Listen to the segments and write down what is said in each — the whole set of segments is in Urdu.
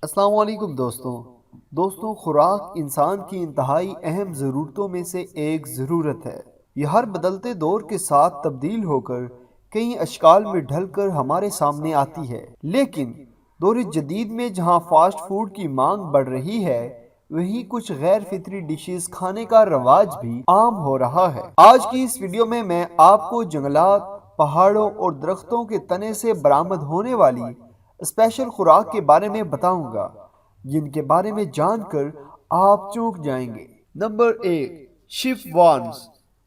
السلام علیکم دوستوں خوراک انسان کی انتہائی اہم ضرورتوں میں سے ایک ضرورت ہے۔ یہ ہر بدلتے دور کے ساتھ تبدیل ہو کر کئی اشکال میں ڈھل کر ہمارے سامنے آتی ہے، لیکن دور جدید میں جہاں فاسٹ فوڈ کی مانگ بڑھ رہی ہے، وہیں کچھ غیر فطری ڈشز کھانے کا رواج بھی عام ہو رہا ہے۔ آج کی اس ویڈیو میں آپ کو جنگلات، پہاڑوں اور درختوں کے تنے سے برآمد ہونے والی اسپیشل خوراک کے بارے میں بتاؤں گا، جن کے بارے میں جان کر آپ چونک جائیں گے۔ Number 1، shipworms.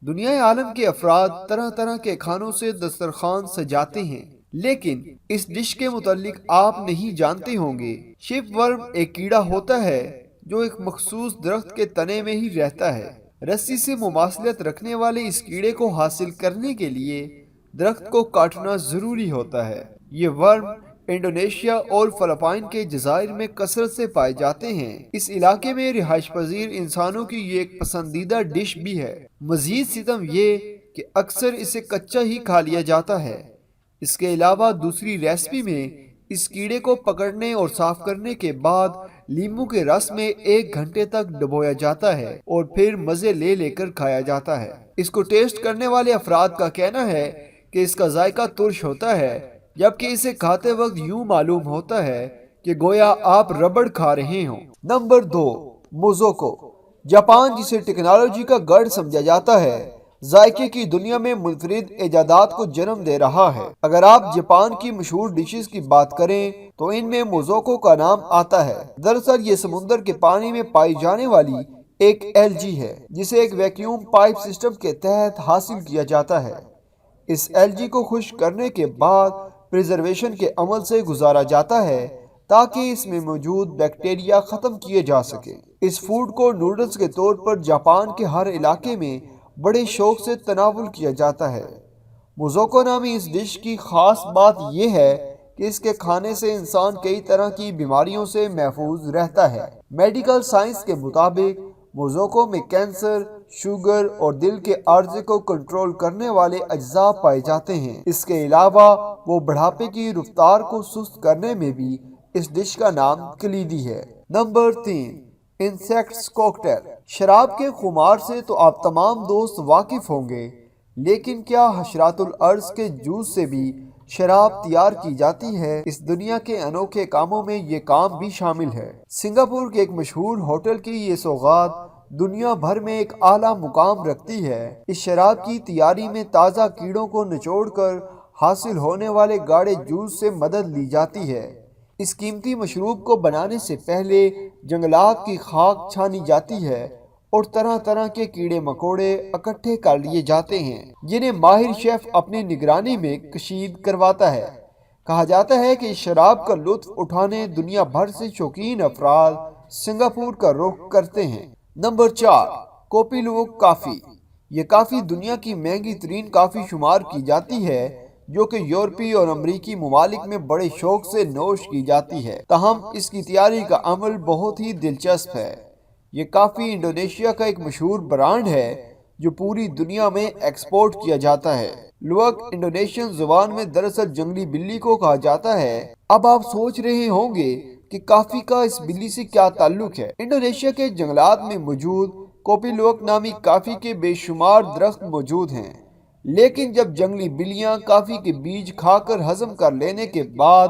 دنیا عالم کے افراد طرح طرح کے کھانوں سے دسترخوان سجاتے ہیں، لیکن اس ڈش کے متعلق آپ نہیں جانتے ہوں گے۔ شیف ورم ایک کیڑا ہوتا ہے جو ایک مخصوص درخت کے تنے میں ہی رہتا ہے۔ رسی سے مماثلت رکھنے والے اس کیڑے کو حاصل کرنے کے لیے درخت کو کاٹنا ضروری ہوتا ہے۔ یہ ورم انڈونیشیا اور فلپائن کے جزائر میں کثرت سے پائے جاتے ہیں۔ اس علاقے میں رہائش پذیر انسانوں کی یہ ایک پسندیدہ ڈش بھی ہے۔ مزید ستم یہ کہ اکثر اسے کچا ہی کھا لیا جاتا ہے۔ اس کے علاوہ دوسری ریسپی میں اس کیڑے کو پکڑنے اور صاف کرنے کے بعد لیموں کے رس میں 1 گھنٹے تک ڈبویا جاتا ہے اور پھر مزے لے کر کھایا جاتا ہے۔ اس کو ٹیسٹ کرنے والے افراد کا کہنا ہے کہ اس کا ذائقہ ترش ہوتا ہے، جبکہ اسے کھاتے وقت یوں معلوم ہوتا ہے کہ گویا آپ ربڑ کھا رہے ہوں۔ نمبر 2، موزوکو۔ جاپان، جسے ٹیکنالوجی کا گڑھ سمجھا جاتا ہے، ذائقے کی دنیا میں منفرد ایجادات کو جنم دے رہا ہے۔ اگر آپ جاپان کی مشہور ڈشز کی بات کریں تو ان میں موزوکو کا نام آتا ہے۔ دراصل یہ سمندر کے پانی میں پائی جانے والی ایک الجی ہے، جسے ایک ویکیوم پائپ سسٹم کے تحت حاصل کیا جاتا ہے۔ اس الجی کو خشک کرنے کے بعد پریزرویشن کے عمل سے گزارا جاتا ہے تاکہ اس میں موجود بیکٹیریا ختم کیے جا سکے۔ اس فوڈ کو نوڈلز کے طور پر جاپان کے ہر علاقے میں بڑے شوق سے تناول کیا جاتا ہے۔ موزوکو نامی اس ڈش کی خاص بات یہ ہے کہ اس کے کھانے سے انسان کئی طرح کی بیماریوں سے محفوظ رہتا ہے۔ میڈیکل سائنس کے مطابق موزوکو میں کینسر، شوگر اور دل کے عارضے کو کنٹرول کرنے والے اجزاء پائے جاتے ہیں۔ اس کے علاوہ وہ بڑھاپے کی رفتار کو سست کرنے میں بھی اس ڈش کا نام کلیدی ہے۔ Number 3، insects cocktail. شراب کے خمار سے تو آپ تمام دوست واقف ہوں گے، لیکن کیا حشرات الارض کے جوس سے بھی شراب تیار کی جاتی ہے؟ اس دنیا کے انوکھے کاموں میں یہ کام بھی شامل ہے۔ سنگاپور کے ایک مشہور ہوٹل کی یہ سوغات دنیا بھر میں ایک اعلیٰ مقام رکھتی ہے۔ اس شراب کی تیاری میں تازہ کیڑوں کو نچوڑ کر حاصل ہونے والے گاڑھے جوس سے مدد لی جاتی ہے۔ اس قیمتی مشروب کو بنانے سے پہلے جنگلات کی خاک چھانی جاتی ہے اور طرح طرح کے کیڑے مکوڑے اکٹھے کر لیے جاتے ہیں، جنہیں ماہر شیف اپنی نگرانی میں کشید کرواتا ہے۔ کہا جاتا ہے کہ اس شراب کا لطف اٹھانے دنیا بھر سے شوقین افراد سنگاپور کا رخ کرتے ہیں۔ نمبر 4، کوپی لوک کافی۔ یہ کافی دنیا کی مہنگی ترین کافی شمار کی جاتی ہے، جو کہ یورپی اور امریکی ممالک میں بڑے شوق سے نوش کی جاتی ہے۔ تاہم اس کی تیاری کا عمل بہت ہی دلچسپ ہے۔ یہ کافی انڈونیشیا کا ایک مشہور برانڈ ہے جو پوری دنیا میں ایکسپورٹ کیا جاتا ہے۔ لوک انڈونیشین زبان میں دراصل جنگلی بلی کو کہا جاتا ہے۔ اب آپ سوچ رہے ہوں گے کہ کافی کا اس بلی سے کیا تعلق ہے؟ انڈونیشیا کے جنگلات میں موجود کوپی لوک نامی کافی کے بے شمار درخت موجود ہیں، لیکن جب جنگلی بلیاں کافی کے بیج کھا کر ہضم کر لینے کے بعد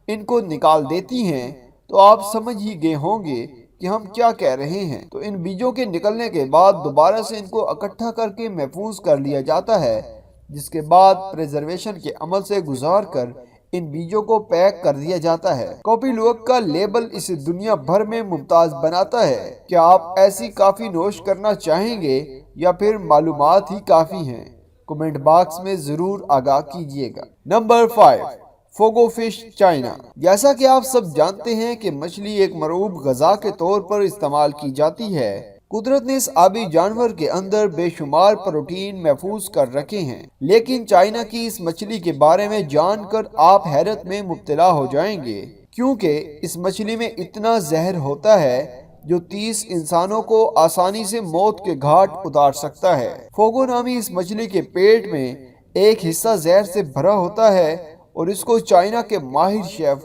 ان کو نکال دیتی ہیں تو آپ سمجھ ہی گئے ہوں گے کہ ہم کیا کہہ رہے ہیں۔ تو ان بیجوں کے نکلنے کے بعد دوبارہ سے ان کو اکٹھا کر کے محفوظ کر لیا جاتا ہے، جس کے بعد پریزرویشن کے عمل سے گزار کر ان بیجوں کو پیک کر دیا جاتا ہے۔ کوپی لوک کا لیبل اسے دنیا بھر میں ممتاز بناتا ہے۔ کیا آپ ایسی کافی نوش کرنا چاہیں گے یا پھر معلومات ہی کافی ہیں؟ کمنٹ باکس میں ضرور آگاہ کیجیے گا۔ Number 5، fugu fish, China. جیسا کہ آپ سب جانتے ہیں کہ مچھلی ایک مرعوب غذا کے طور پر استعمال کی جاتی ہے۔ قدرت نے اس آبی جانور کے اندر بے شمار پروٹین محفوظ کر رکھے ہیں، لیکن چائنا کی اس مچھلی کے بارے میں جان کر آپ حیرت میں مبتلا ہو جائیں گے، کیونکہ اس مچھلی میں اتنا زہر ہوتا ہے جو 30 انسانوں کو آسانی سے موت کے گھاٹ اتار سکتا ہے۔ فوگو نامی اس مچھلی کے پیٹ میں ایک حصہ زہر سے بھرا ہوتا ہے اور اس کو چائنا کے ماہر شیف